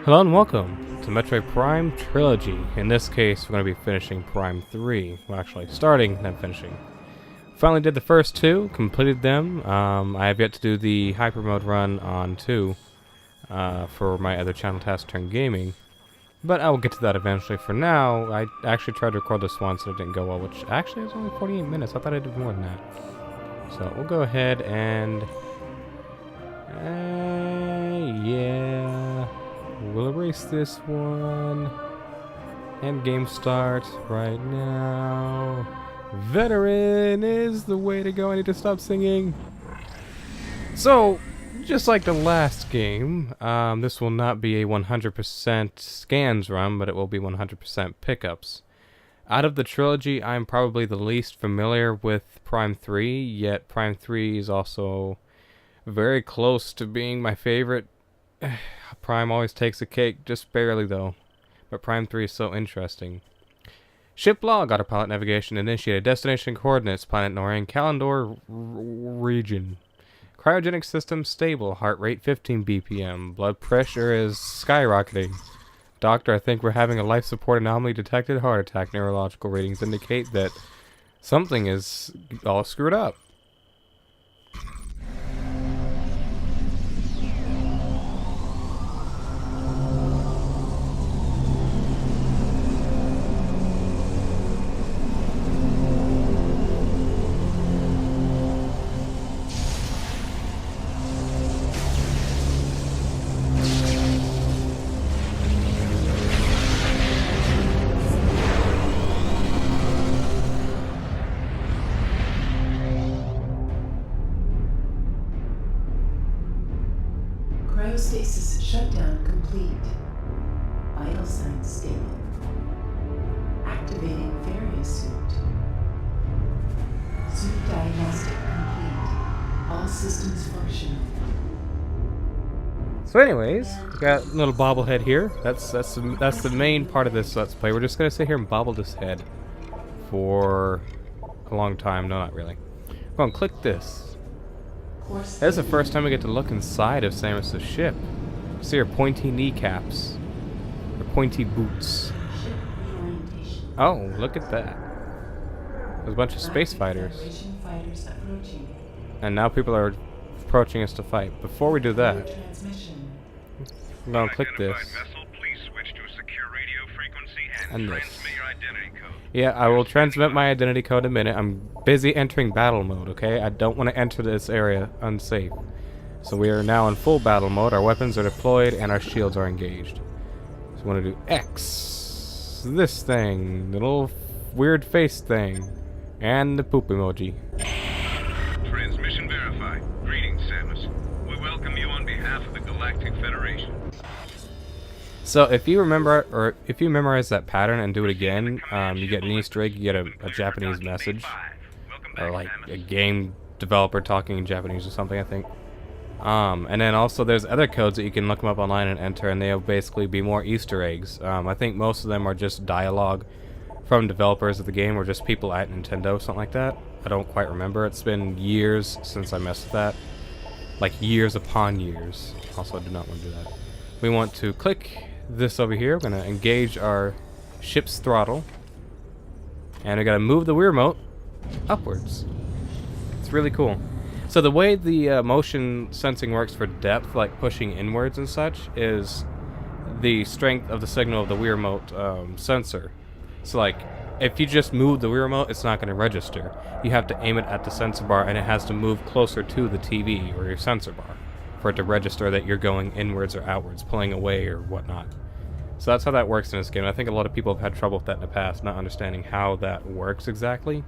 Hello and welcome to Metroid Prime Trilogy. In this case, we're going to be finishing Prime 3. Well, actually, starting, then finishing. Finally did the first two, completed them. I have yet to do the Hyper Mode run on 2 for my other channel, Task Turn Gaming. But I will get to that eventually. For now, I actually tried to record this once and it didn't go well, which actually is only 48 minutes. I thought I did more than that. So we'll go ahead and... yeah... we'll erase this one. And game start right now. Veteran is the way to go. I need to stop singing. So, just like the last game, this will not be a 100% scans run, but it will be 100% pickups. Out of the trilogy, I'm probably the least familiar with Prime 3, yet Prime 3 is also very close to being my favorite. Prime always takes a cake, just barely though. But Prime 3 is so interesting. Ship log, autopilot navigation initiated. Destination coordinates, planet Norion, calendar region. Cryogenic system stable, heart rate 15 BPM. Blood pressure is skyrocketing. Doctor, I think we're having a life support anomaly detected. Heart attack. Neurological readings indicate that something is all screwed up. Cryostasis shutdown complete. Vital signs stable. Activating various suit. Suit diagnostic complete. All systems functional. So anyways, we got a little bobblehead here. That's the main part of this Let's Play. We're just gonna sit here and bobble this head for a long time. No, not really. Go on, click this. This is the first time we get to look inside of Samus's ship. See her pointy kneecaps. Her pointy boots. Oh, look at that. There's a bunch of space fighters. And now people are approaching us to fight. Before we do that, I'm gonna click this. And this. Yeah, I will transmit my identity code in a minute. I'm busy entering battle mode, okay? I don't want to enter this area unsafe. So we are now in full battle mode. Our weapons are deployed and our shields are engaged. So we want to do X. This thing. The little weird face thing. And the poop emoji. Transmission verified. Greetings, Samus. We welcome you on behalf of the Galactic Federation. So if you remember, or if you memorize that pattern and do it again, you get an Easter egg, you get a Japanese message, or like a game developer talking in Japanese or something, I think. And then also there's other codes that you can look them up online and enter, and they'll basically be more Easter eggs. I think most of them are just dialogue from developers of the game, or just people at Nintendo, something like that. I don't quite remember. It's been years since I messed with that. Like years upon years. Also, I do not want to do that. We want to click this over here. We're going to engage our ship's throttle. And we got to move the Wii remote upwards. It's really cool. So the way the motion sensing works for depth, like pushing inwards and such, is the strength of the signal of the Wii remote sensor. So like, if you just move the Wii remote, it's not going to register. You have to aim it at the sensor bar, and it has to move closer to the TV or your sensor bar for it to register that you're going inwards or outwards, pulling away or whatnot. So that's how that works in this game. I think a lot of people have had trouble with that in the past, not understanding how that works exactly.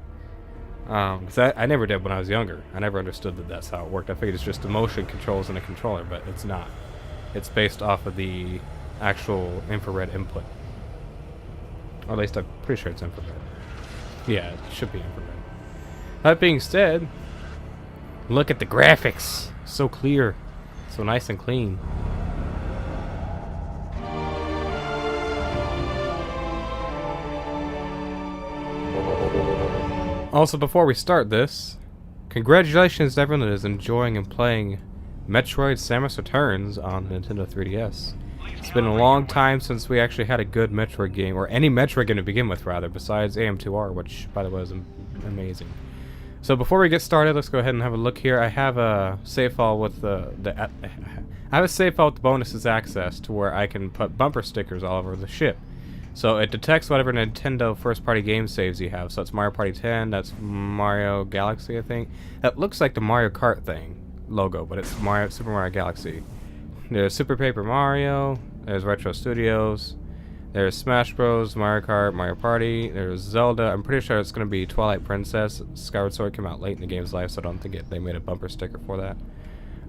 Because I never did when I was younger. I never understood that that's how it worked. I figured it's just the motion controls in a controller, but it's not. It's based off of the actual infrared input. Or at least I'm pretty sure it's infrared. Yeah, it should be infrared. That being said, look at the graphics. So clear. So nice and clean. Also, before we start this, congratulations to everyone that is enjoying and playing Metroid Samus Returns on Nintendo 3DS. It's been a long time since we actually had a good Metroid game, or any Metroid game to begin with, rather, besides AM2R, which, by the way, is amazing. So before we get started, let's go ahead and have a look here. I have a save file with I have a save file with the bonuses access to where I can put bumper stickers all over the ship. So it detects whatever Nintendo first-party game saves you have. So it's Mario Party 10, that's Mario Galaxy, I think. That looks like the Mario Kart thing logo, but it's Super Mario Galaxy. There's Super Paper Mario, there's Retro Studios, there's Smash Bros, Mario Kart, Mario Party, there's Zelda. I'm pretty sure it's going to be Twilight Princess. Skyward Sword came out late in the game's life, so I don't think they made a bumper sticker for that.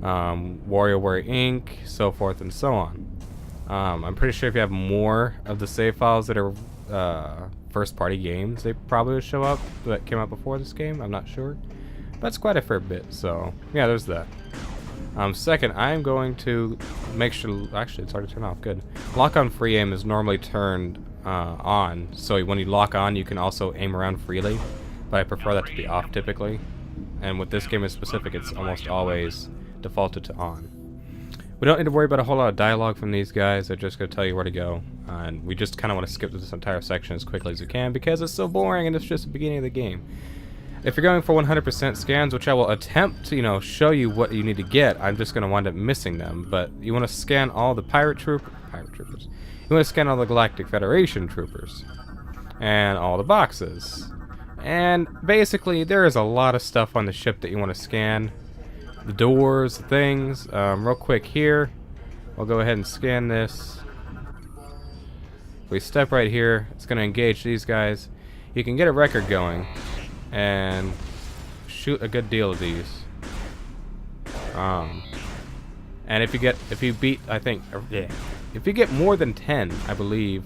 WarioWare Inc., so forth and so on. I'm pretty sure if you have more of the save files that are first-party games, they probably would show up that came out before this game. I'm not sure. But it's quite a fair bit, so yeah, there's that. Second, I'm going to make sure... Actually, it's already turned off. Good. Lock-on free aim is normally turned on, so when you lock on, you can also aim around freely, but I prefer that to be off typically. And with this game in specific, it's almost always defaulted to on. We don't need to worry about a whole lot of dialogue from these guys. They're just going to tell you where to go. And we just kind of want to skip through this entire section as quickly as we can because it's so boring and it's just the beginning of the game. If you're going for 100% scans, which I will attempt to, show you what you need to get, I'm just going to wind up missing them. But you want to scan all the pirate troopers. You want to scan all the Galactic Federation troopers. And all the boxes. And basically, there is a lot of stuff on the ship that you want to scan. The doors, the things. Real quick here, I'll go ahead and scan this. If we step right here, it's going to engage these guys. You can get a record going and shoot a good deal of these. And if you get more than 10, I believe,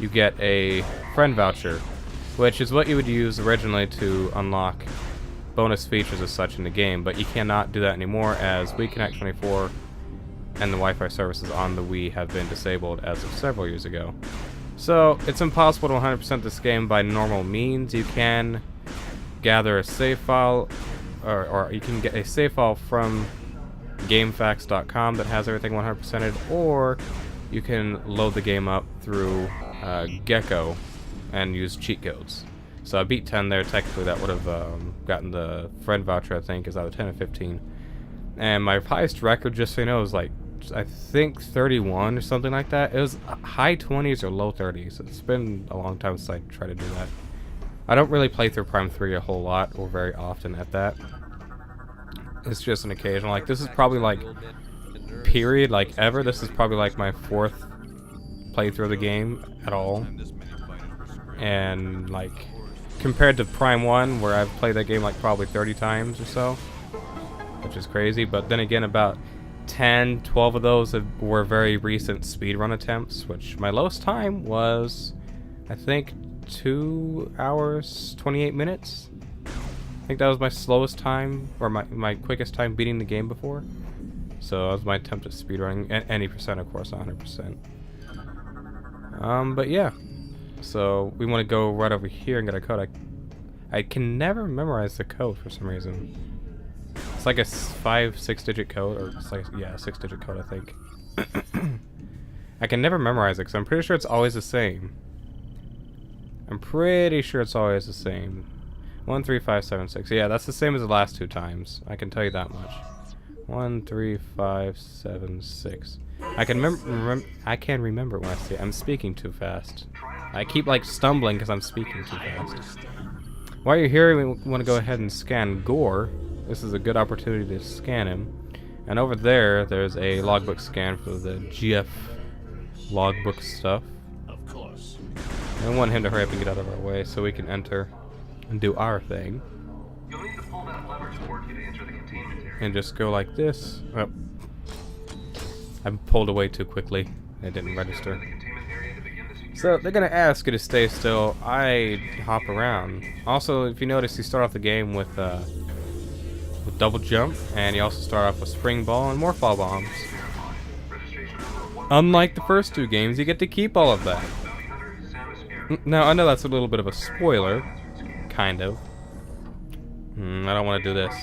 you get a friend voucher, which is what you would use originally to unlock bonus features as such in the game, but you cannot do that anymore as Wii Connect 24 and the Wi-Fi services on the Wii have been disabled as of several years ago. So it's impossible to 100% this game by normal means. You can gather a save file, or you can get a save file from GameFAQs.com that has everything 100%ed, or you can load the game up through Gecko and use cheat codes. So I beat 10 there. Technically, that would have gotten the friend voucher, I think, is either 10 or 15. And my highest record, just so you know, was like, I think 31 or something like that. It was high 20s or low 30s. It's been a long time since I tried to do that. I don't really play through Prime 3 a whole lot or very often at that. It's just an occasional. Like, this is probably like, period, like ever, this is probably like my 4th playthrough of the game at all. And like, compared to Prime 1, where I've played that game like probably 30 times or so, which is crazy. But then again, about 10, 12 of those were very recent speedrun attempts, which my lowest time was, I think, 2 hours, 28 minutes. I think that was my slowest time, or my quickest time beating the game before. So that was my attempt at speedrunning, and any percent, of course, 100%. But yeah. So we want to go right over here and get a code. I can never memorize the code for some reason. It's like a 5-6 digit code, or it's like, yeah, a 6-digit code, I think. I can never memorize it because I'm pretty sure it's always the same. I'm pretty sure it's always the same. 1, 3, 5, 7, 6. Yeah, that's the same as the last 2 times. I can tell you that much. 1, 3, 5, 7, 6. I can remember when I say it. I'm speaking too fast. I keep like stumbling because I'm speaking too fast. While you're here, we want to go ahead and scan Gore. This is a good opportunity to scan him. And over there, there's a logbook scan for the G.F. logbook stuff. Of course. I want him to hurry up and get out of our way so we can enter and do our thing. You'll need to pull that lever to work you to enter the containment area. And just go like this. Oh. I pulled away too quickly. It didn't register. So they're gonna ask you to stay still. I hop around. Also, if you notice, you start off the game with double jump, and you also start off with spring ball and more fall bombs. Unlike the first 2 games, you get to keep all of that. Now I know that's a little bit of a spoiler, kind of. I don't want to do this.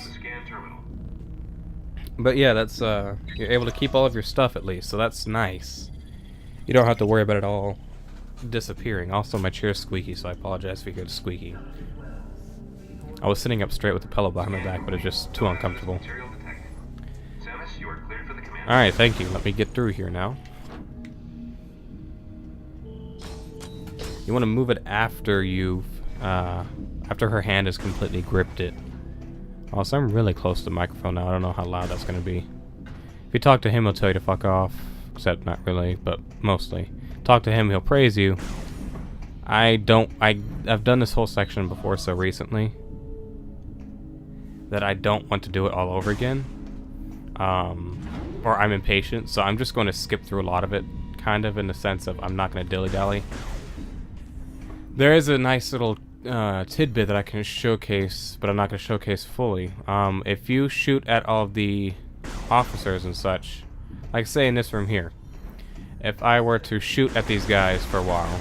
But yeah, that's you're able to keep all of your stuff at least, so that's nice. You don't have to worry about it all disappearing. Also, my chair's squeaky, so I apologize if you hear the squeaking. I was sitting up straight with the pillow behind my back, but it's just too uncomfortable. Alright, thank you. Let me get through here now. You want to move it after you've, after her hand has completely gripped it. Also, I'm really close to the microphone now. I don't know how loud that's going to be. If you talk to him, he'll tell you to fuck off. Except not really, but mostly. Talk to him, he'll praise you. I've done this whole section before so recently that I don't want to do it all over again. Or I'm impatient, so I'm just going to skip through a lot of it, kind of in the sense of I'm not going to dilly-dally. There is a nice little tidbit that I can showcase, but I'm not going to showcase fully. If you shoot at all of the officers and such, like say in this room here, if I were to shoot at these guys for a while,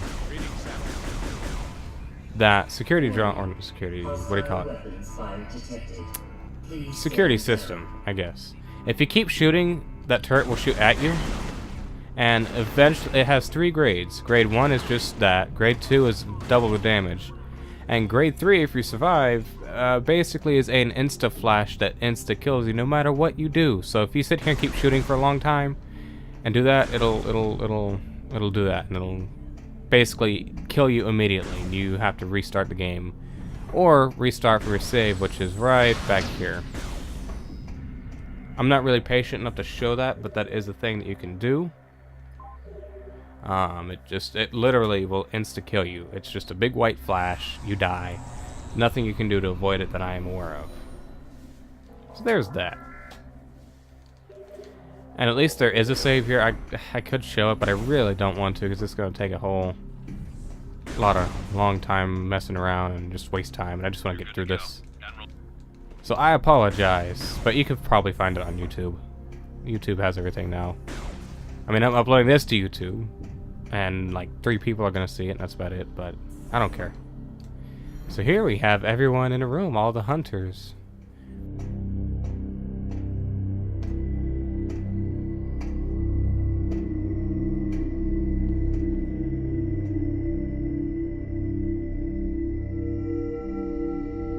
that security drone, or security, what do you call it? Security system, I guess. If you keep shooting, that turret will shoot at you, and eventually it has 3 grades. Grade 1 is just that, grade 2 is double the damage, and grade 3, if you survive, basically is an insta-flash that insta-kills you no matter what you do. So if you sit here and keep shooting for a long time, and do that, it'll do that, and it'll basically kill you immediately. You have to restart the game, or restart from your save, which is right back here. I'm not really patient enough to show that, but that is a thing that you can do. It literally will insta-kill you. It's just a big white flash, you die. Nothing you can do to avoid it that I am aware of. So there's that. And at least there is a save here. I could show it, but I really don't want to because it's going to take a whole long time messing around and just waste time, and I just want to get through this. So I apologize, but you could probably find it on YouTube. YouTube has everything now. I mean, I'm uploading this to YouTube, and like 3 people are going to see it, and that's about it, but I don't care. So here we have everyone in a room, all the hunters.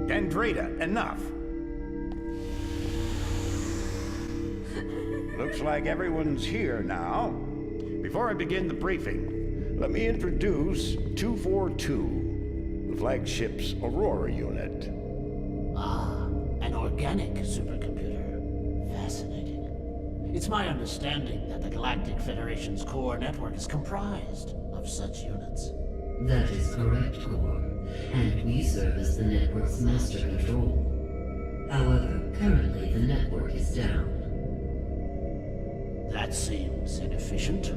Andreda, enough. Looks like everyone's here now. Before I begin the briefing, let me introduce 242, the flagship's Aurora unit. Ah, an organic supercomputer. Fascinating. It's my understanding that the Galactic Federation's core network is comprised of such units. That is correct, Core. And we serve as the network's master control. However, currently the network is down. That seems inefficient.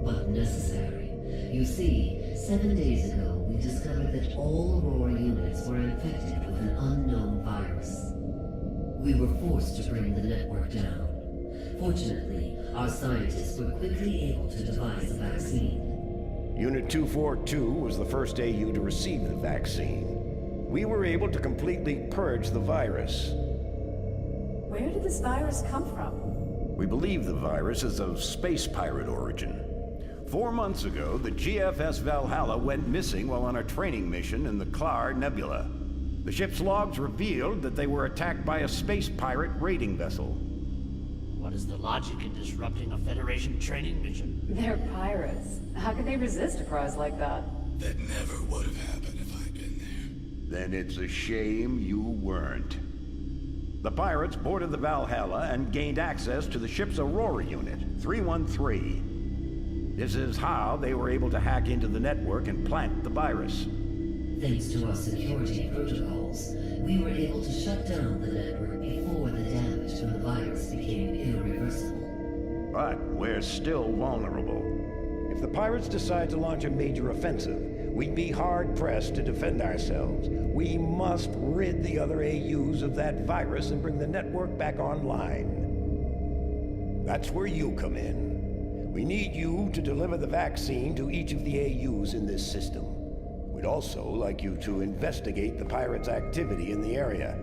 But necessary. You see, 7 days ago, we discovered that all Aurora units were infected with an unknown virus. We were forced to bring the network down. Fortunately, our scientists were quickly able to devise a vaccine. Unit 242 was the first AU to receive the vaccine. We were able to completely purge the virus. Where did this virus come from? We believe the virus is of space pirate origin. 4 months ago, the G.F.S. Valhalla went missing while on a training mission in the Klar Nebula. The ship's logs revealed that they were attacked by a space pirate raiding vessel. What is the logic in disrupting a Federation training mission? They're pirates. How could they resist a prize like that? That never would have happened if I'd been there. Then it's a shame you weren't. The pirates boarded the Valhalla and gained access to the ship's Aurora unit, 313. This is how they were able to hack into the network and plant the virus. Thanks to our security protocols, we were able to shut down the network before the damage from the virus became irreversible. But we're still vulnerable. If the pirates decide to launch a major offensive, we'd be hard-pressed to defend ourselves. We must rid the other AUs of that virus and bring the network back online. That's where you come in. We need you to deliver the vaccine to each of the AUs in this system. We'd also like you to investigate the pirates' activity in the area.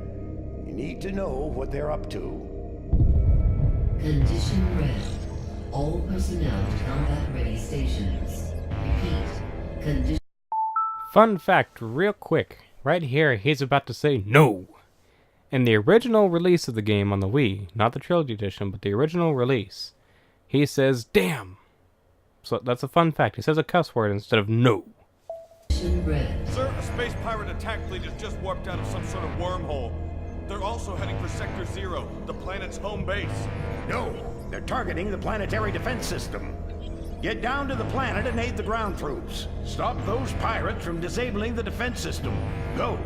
You need to know what they're up to. Condition red. All personnel to combat-ready stations. Repeat. Condition. Fun fact, real quick. Right here, he's about to say no. In the original release of the game on the Wii, not the Trilogy Edition, but the original release, he says damn. So that's a fun fact. He says a cuss word instead of no. Red. Sir, a space pirate attack fleet has just warped out of some sort of wormhole. They're also heading for Sector 0, the planet's home base. No, they're targeting the planetary defense system. Get down to the planet and aid the ground troops. Stop those pirates from disabling the defense system. Go.